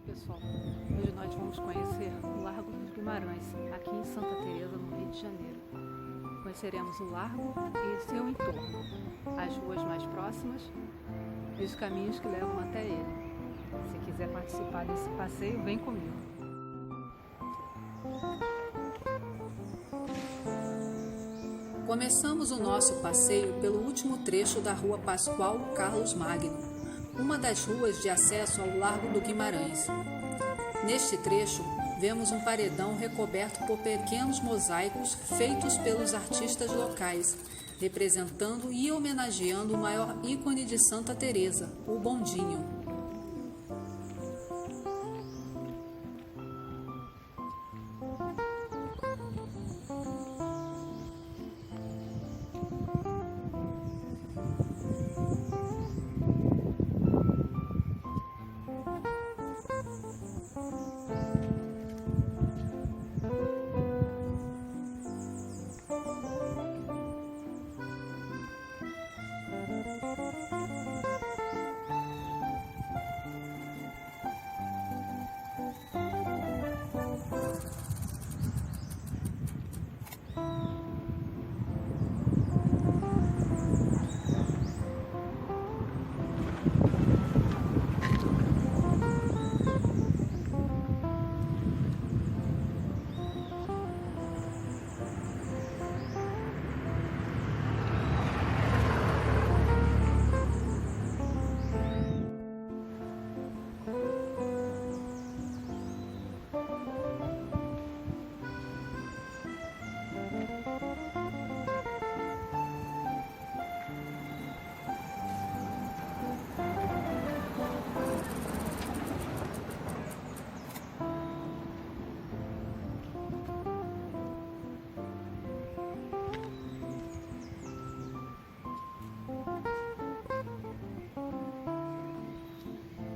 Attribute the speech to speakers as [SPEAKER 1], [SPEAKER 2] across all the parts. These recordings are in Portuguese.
[SPEAKER 1] pessoal, hoje nós vamos conhecer o Largo dos Guimarães, aqui em Santa Teresa, no Rio de Janeiro. Conheceremos o largo e seu entorno, as ruas mais próximas e os caminhos que levam até ele. Se quiser participar desse passeio, vem comigo.
[SPEAKER 2] Começamos o nosso passeio pelo último trecho da Rua Pascoal Carlos Magno, uma das ruas de acesso ao Largo do Guimarães. Neste trecho, vemos um paredão recoberto por pequenos mosaicos feitos pelos artistas locais, representando e homenageando o maior ícone de Santa Teresa, o bondinho.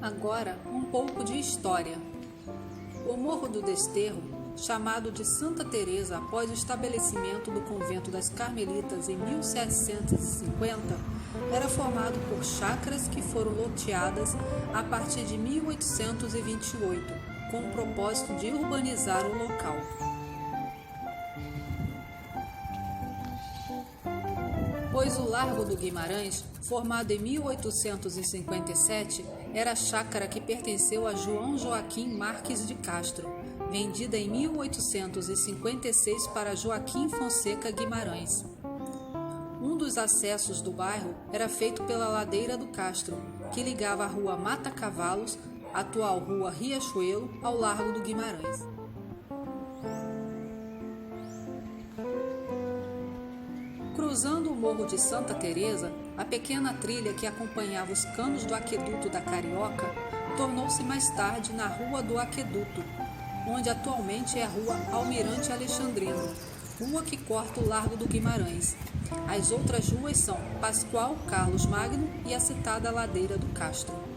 [SPEAKER 2] Agora, um pouco de história. O Morro do Desterro, chamado de Santa Teresa após o estabelecimento do convento das Carmelitas em 1750, era formado por chácaras que foram loteadas a partir de 1828, com o propósito de urbanizar o local. Pois o Largo do Guimarães, formado em 1857, era a chácara que pertenceu a João Joaquim Marques de Castro, vendida em 1856 para Joaquim Fonseca Guimarães. Um dos acessos do bairro era feito pela ladeira do Castro, que ligava a Rua Mata Cavalos, atual Rua Riachuelo, ao Largo do Guimarães. Cruzando o Morro de Santa Teresa, a pequena trilha que acompanhava os canos do Aqueduto da Carioca tornou-se mais tarde na Rua do Aqueduto, onde atualmente é a Rua Almirante Alexandrino, rua que corta o Largo do Guimarães. As outras ruas são Pascoal Carlos Magno e a citada Ladeira do Castro.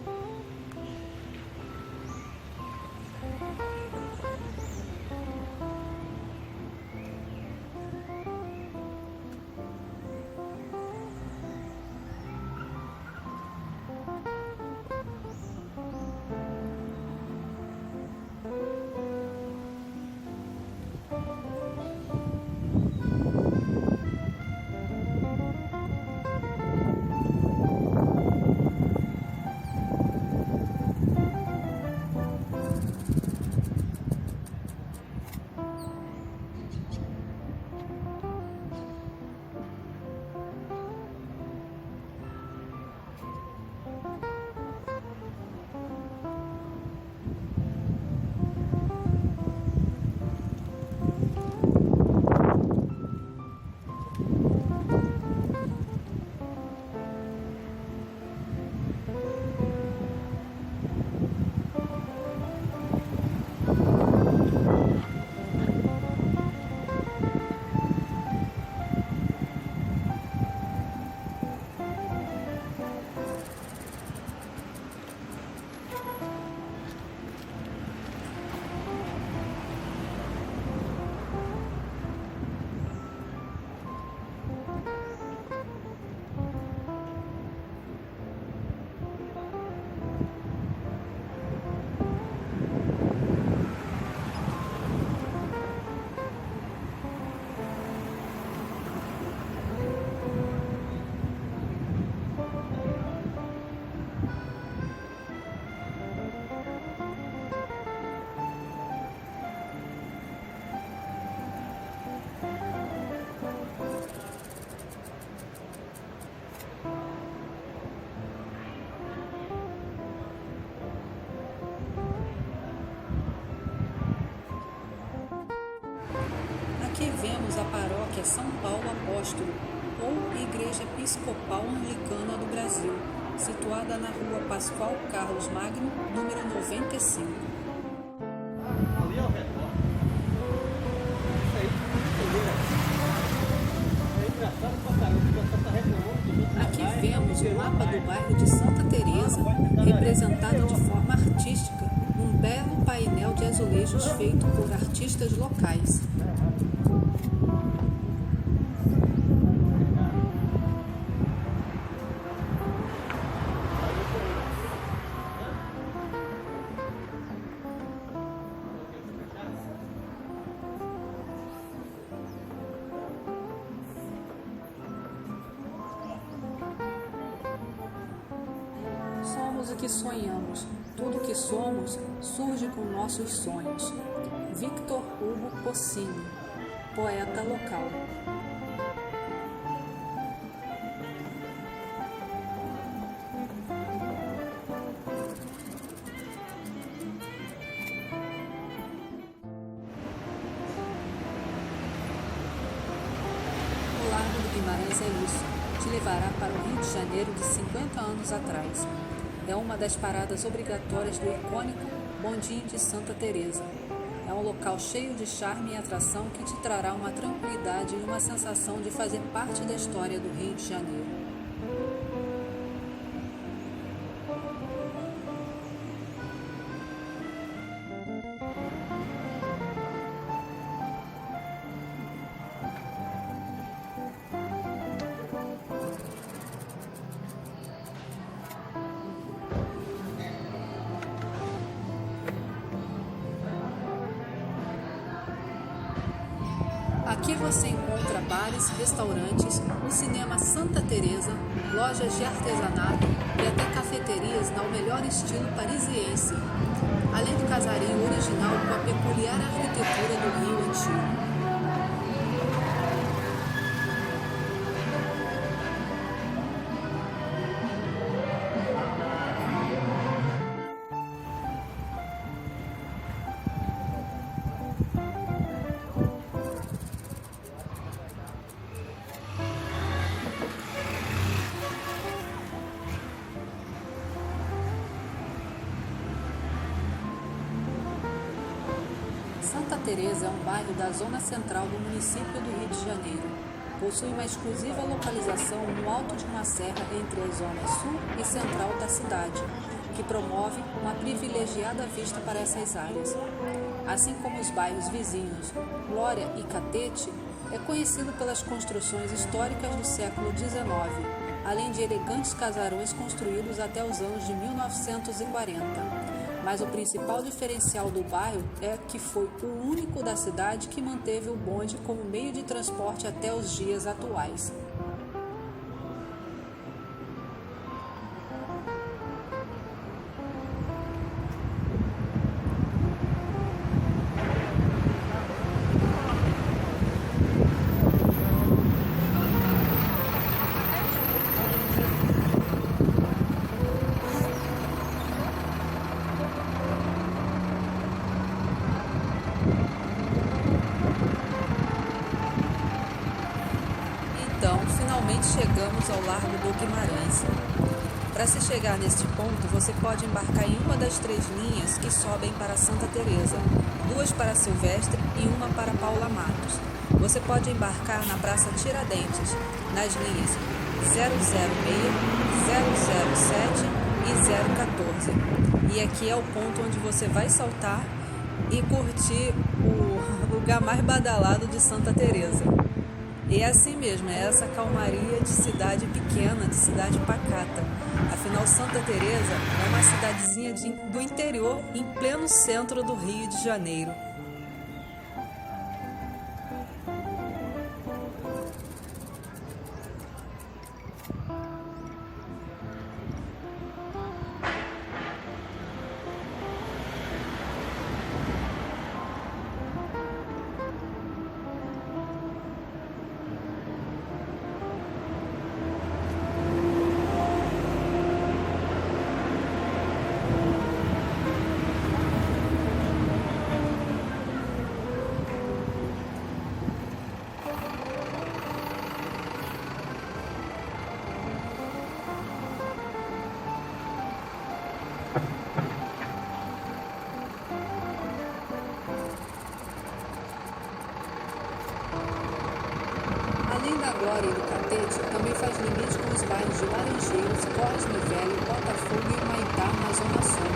[SPEAKER 2] da paróquia São Paulo Apóstolo, ou Igreja Episcopal Anglicana do Brasil, situada na rua Pascoal Carlos Magno, número 95.
[SPEAKER 3] Ali ao redor. Isso aí, é engraçado pra caramba, o pessoal tá reclamando.
[SPEAKER 2] Aqui vemos o mapa do bairro de Santa Teresa, representado de forma artística, num belo painel de azulejos feito por artistas locais. Somos o que sonhamos. Tudo que somos surge com nossos sonhos. Victor Hugo Possini, poeta local. O Largo do Guimarães é isso. Te levará para o Rio de Janeiro de 50 anos atrás. É uma das paradas obrigatórias do icônico Bondinho de Santa Teresa. É um local cheio de charme e atração que te trará uma tranquilidade e uma sensação de fazer parte da história do Rio de Janeiro. Aqui você encontra bares, restaurantes, o cinema Santa Teresa, lojas de artesanato e até cafeterias no melhor estilo parisiense, além do casario original com a peculiar arquitetura do Rio Antigo. Santa Teresa é um bairro da zona central do município do Rio de Janeiro. Possui uma exclusiva localização no alto de uma serra entre as zonas sul e central da cidade, que promove uma privilegiada vista para essas áreas. Assim como os bairros vizinhos Glória e Catete, é conhecido pelas construções históricas do século XIX, além de elegantes casarões construídos até os anos de 1940. Mas o principal diferencial do bairro é que foi o único da cidade que manteve o bonde como meio de transporte até os dias atuais. Então, finalmente chegamos ao Largo do Guimarães. Para se chegar neste ponto, você pode embarcar em uma das 3 linhas que sobem para Santa Teresa, 2 para Silvestre e 1 para Paula Matos. Você pode embarcar na Praça Tiradentes, nas linhas 006, 007 e 014. E aqui é o ponto onde você vai saltar e curtir o lugar mais badalado de Santa Teresa. E é assim mesmo, é essa calmaria de cidade pequena, de cidade pacata. Afinal, Santa Teresa é uma cidadezinha do interior, em pleno centro do Rio de Janeiro. Glória e do Catete também faz limite com os bairros de Laranjeiras, Cosme Velho, Botafogo e Humaitá, na Zona Sul.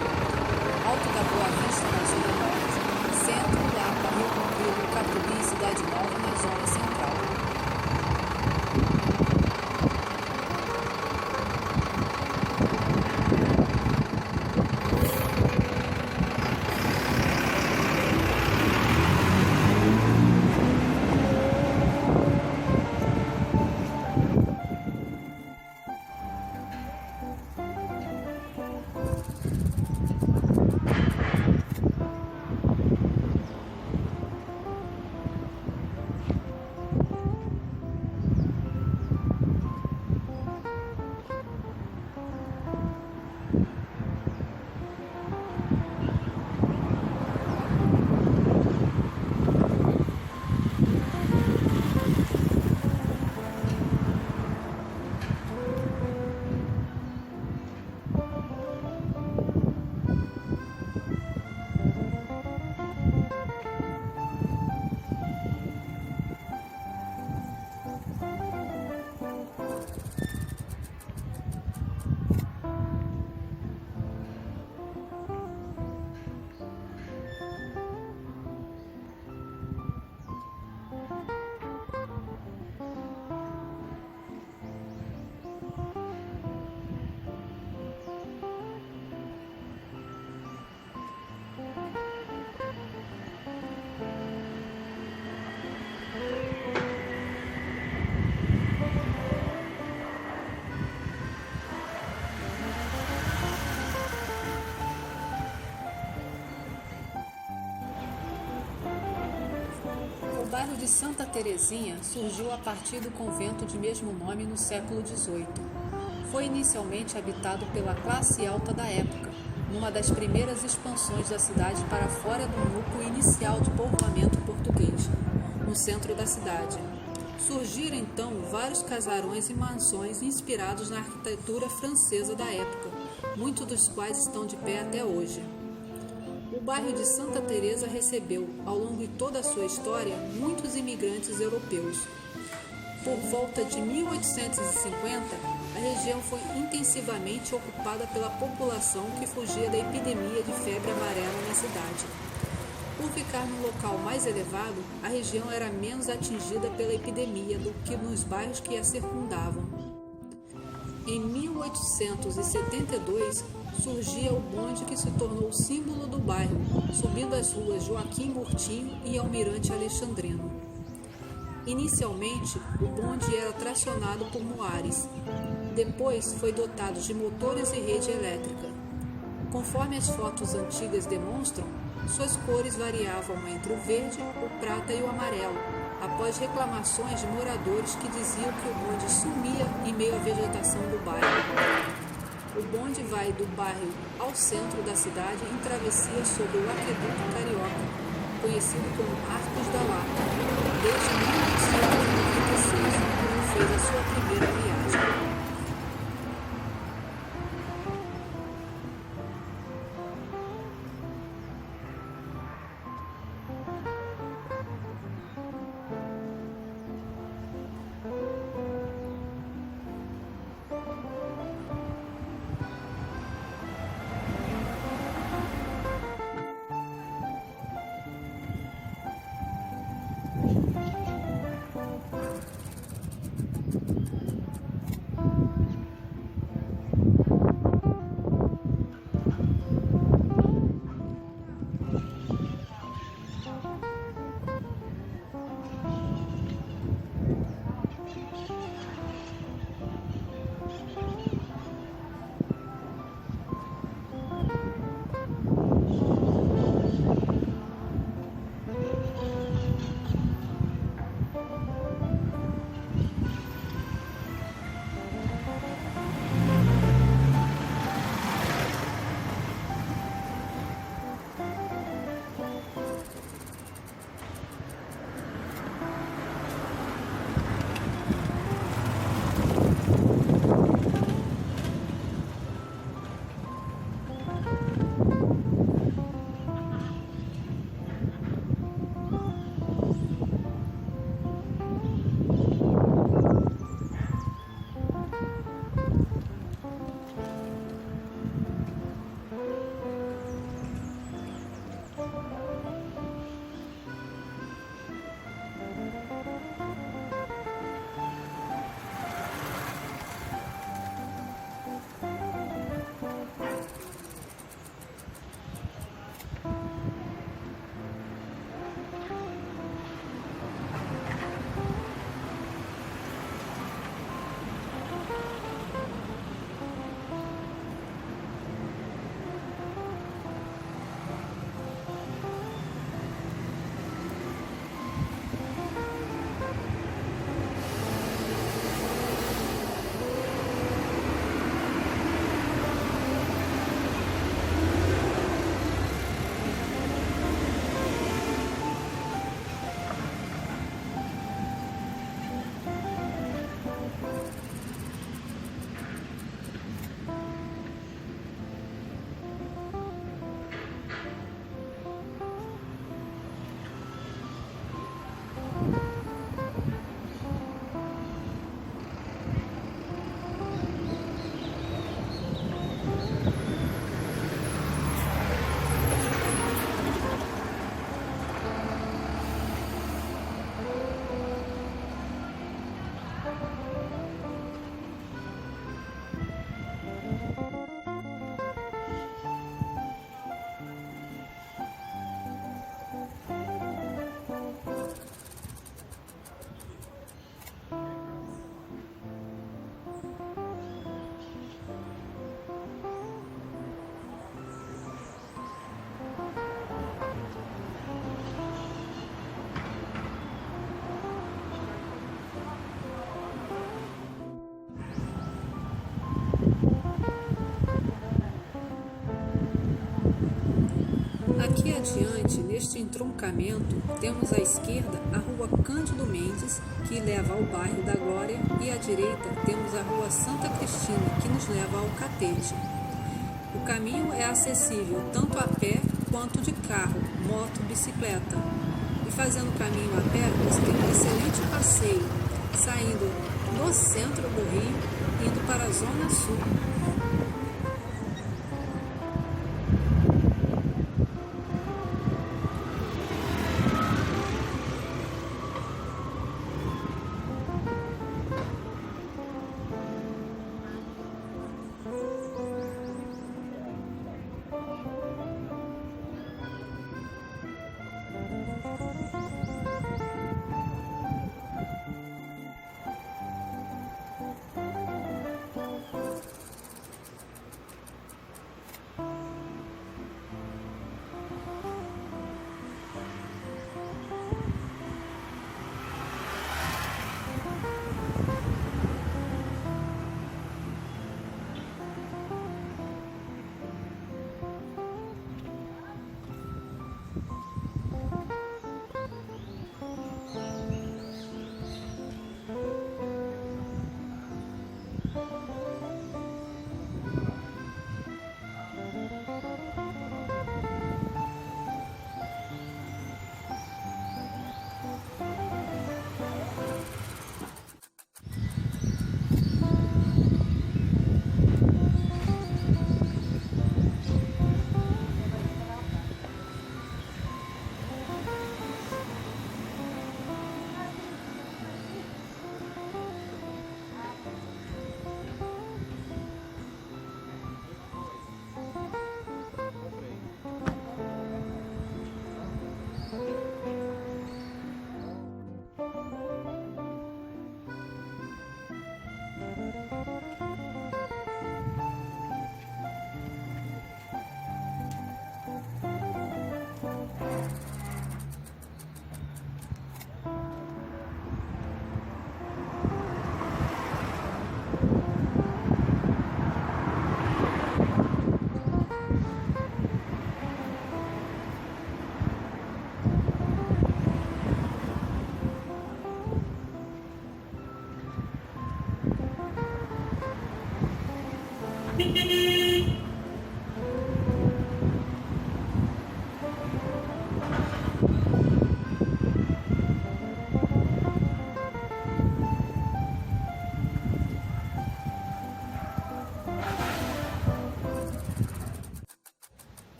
[SPEAKER 2] Alto da Boa Vista, na Zona Norte. Centro, Lapa, Rio Comprido, Catubi e Cidade Nova, na Zona Central. O bairro de Santa Terezinha surgiu a partir do convento de mesmo nome no século XVIII. Foi inicialmente habitado pela classe alta da época, numa das primeiras expansões da cidade para fora do núcleo inicial de povoamento português, no centro da cidade. Surgiram então vários casarões e mansões inspirados na arquitetura francesa da época, muitos dos quais estão de pé até hoje. O bairro de Santa Teresa recebeu, ao longo de toda a sua história, muitos imigrantes europeus. Por volta de 1850, a região foi intensivamente ocupada pela população que fugia da epidemia de febre amarela na cidade. Por ficar num local mais elevado, a região era menos atingida pela epidemia do que nos bairros que a circundavam. Em 1872, surgia o bonde que se tornou símbolo do bairro, subindo as ruas Joaquim Murtinho e Almirante Alexandrino. Inicialmente, o bonde era tracionado por muares. Depois, foi dotado de motores e rede elétrica. Conforme as fotos antigas demonstram, suas cores variavam entre o verde, o prata e o amarelo, após reclamações de moradores que diziam que o bonde sumia em meio à vegetação do bairro. O bonde vai do bairro ao centro da cidade em travessia sobre o Aqueduto Carioca, conhecido como Arcos da Lapa, desde 1896, quando fez a sua primeira viagem. Aqui adiante, neste entroncamento, temos à esquerda a rua Cândido Mendes, que leva ao bairro da Glória, e à direita temos a rua Santa Cristina, que nos leva ao Catete. O caminho é acessível tanto a pé quanto de carro, moto, bicicleta. E fazendo o caminho a pé, você tem um excelente passeio, saindo no centro do Rio, indo para a Zona Sul.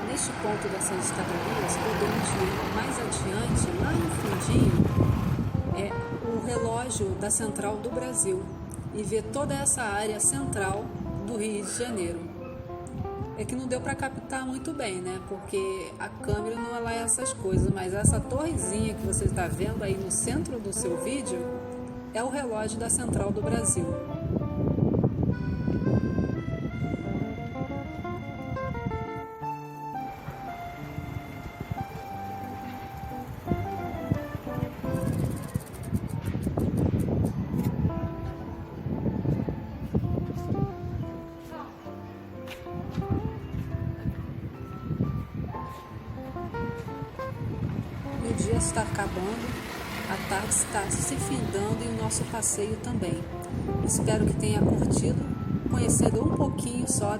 [SPEAKER 2] Neste ponto dessas escadarias, podemos ver mais adiante, lá no fundinho, o relógio da Central do Brasil e ver toda essa área central do Rio de Janeiro. É que não deu para captar muito bem, né? Porque a câmera não é lá essas coisas, mas essa torrezinha que você está vendo aí no centro do seu vídeo é o relógio da Central do Brasil. O dia está acabando, a tarde está se findando e o nosso passeio também. Espero que tenha curtido, conhecendo um pouquinho só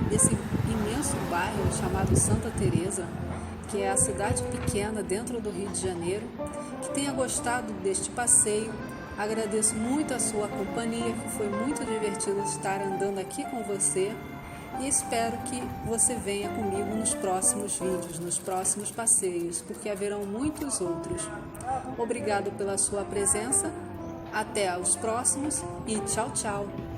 [SPEAKER 2] desse imenso bairro chamado Santa Teresa, que é a cidade pequena dentro do Rio de Janeiro, que tenha gostado deste passeio. Agradeço muito a sua companhia, que foi muito divertido estar andando aqui com você. e espero que você venha comigo nos próximos vídeos, nos próximos passeios, porque haverão muitos outros. Obrigado pela sua presença, até os próximos e tchau, tchau!